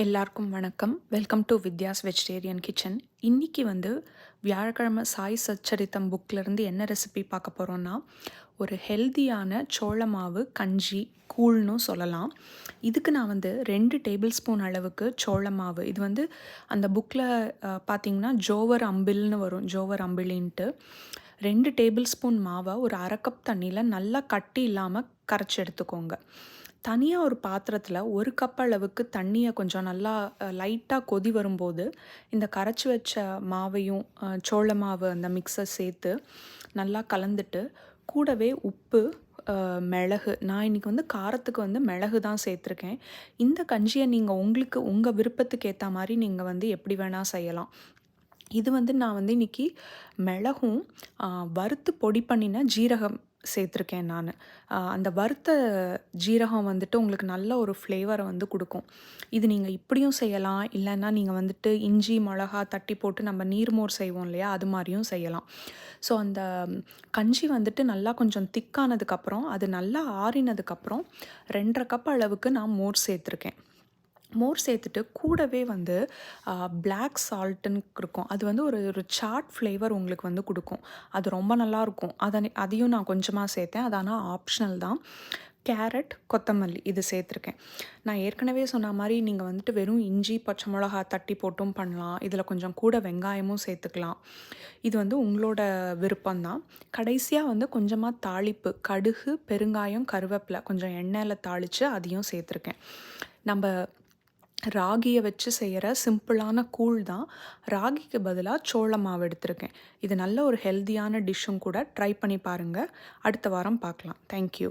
எல்லாருக்கும் வணக்கம். Welcome to Vidya's vegetarian kitchen. இன்னைக்கு வியாழக்கிழமை சாய் சச்சரித்தம் புக்லேருந்து என்ன ரெசிபி பார்க்க போகிறோன்னா, ஒரு ஹெல்தியான சோள மாவு கஞ்சி கூழ்னு சொல்லலாம். இதுக்கு நான் 2 டேபிள் ஸ்பூன் அளவுக்கு சோள மாவு, இது அந்த புக்கில் பார்த்தீங்கன்னா ஜோவர் அம்பில்னு வரும், ஜோவர் அம்பிலின்ட்டு 2 டேபிள் ஸ்பூன் மாவை ஒரு அரை கப் தண்ணியில் நல்லா கட்டி இல்லாமல் கரைச்சி எடுத்துக்கோங்க. தனியாக ஒரு பாத்திரத்தில் 1 கப் அளவுக்கு தண்ணியை கொஞ்சம் நல்லா லைட்டாக கொதி வரும்போது இந்த கரைச்சி வச்ச மாவையும் சோள மாவு அந்த மிக்ஸை சேர்த்து நல்லா கலந்துட்டு, கூடவே உப்பு, மிளகு, நான் இன்றைக்கி காரத்துக்கு மிளகு தான் சேர்த்துருக்கேன். இந்த கஞ்சியை நீங்கள் உங்களுக்கு உங்கள் விருப்பத்துக்கு ஏற்ற மாதிரி நீங்கள் எப்படி வேணால் செய்யலாம். இது நான் இன்றைக்கி மிளகும் வறுத்து பொடி பண்ணின ஜீரகம் சேர்த்துருக்கேன் நான். அந்த வறுத்த ஜீரகம் உங்களுக்கு நல்ல ஒரு ஃப்ளேவரை கொடுக்கும். இது நீங்கள் இப்படியும் செய்யலாம், இல்லைன்னா நீங்கள் இஞ்சி மிளகா தட்டி போட்டு நம்ம நீர்மோர் செய்வோம் இல்லையா, அது மாதிரியும் செய்யலாம். ஸோ அந்த கஞ்சி நல்லா கொஞ்சம் திக்கானதுக்கப்புறம், அது நல்லா ஆறினதுக்கப்புறம் 2.5 கப் அளவுக்கு நான் மோர் சேர்த்துருக்கேன். மோர் சேர்த்துட்டு கூடவே பிளாக் சால்ட்டுன்னு இருக்கும். அது ஒரு சாட் ஃப்ளேவர் உங்களுக்கு கொடுக்கும். அது ரொம்ப நல்லாயிருக்கும். அதையும் நான் கொஞ்சமாக சேர்த்தேன். அது ஆனால் ஆப்ஷனல் தான். கேரட், கொத்தமல்லி இது சேர்த்துருக்கேன். நான் ஏற்கனவே சொன்ன மாதிரி நீங்கள் வெறும் இஞ்சி பச்சை மிளகா தட்டி போட்டும் பண்ணலாம். இதில் கொஞ்சம் கூட வெங்காயமும் சேர்த்துக்கலாம். இது உங்களோட விருப்பம்தான். கடைசியாக கொஞ்சமாக தாளிப்பு, கடுகு, பெருங்காயம், கருவேப்பிலை கொஞ்சம் எண்ணெயில் தாளித்து அதையும் சேர்த்துருக்கேன். நம்ம ராகியை வச்சு செய்கிற சிம்பிளான கூழ் தான். ராகிக்கு பதிலாக சோள மாவு எடுத்திருக்கேன். இது நல்ல ஒரு ஹெல்தியான டிஷ்ஷும் கூட. ட்ரை பண்ணி பாருங்கள். அடுத்த வாரம் பார்க்கலாம். தேங்க்யூ.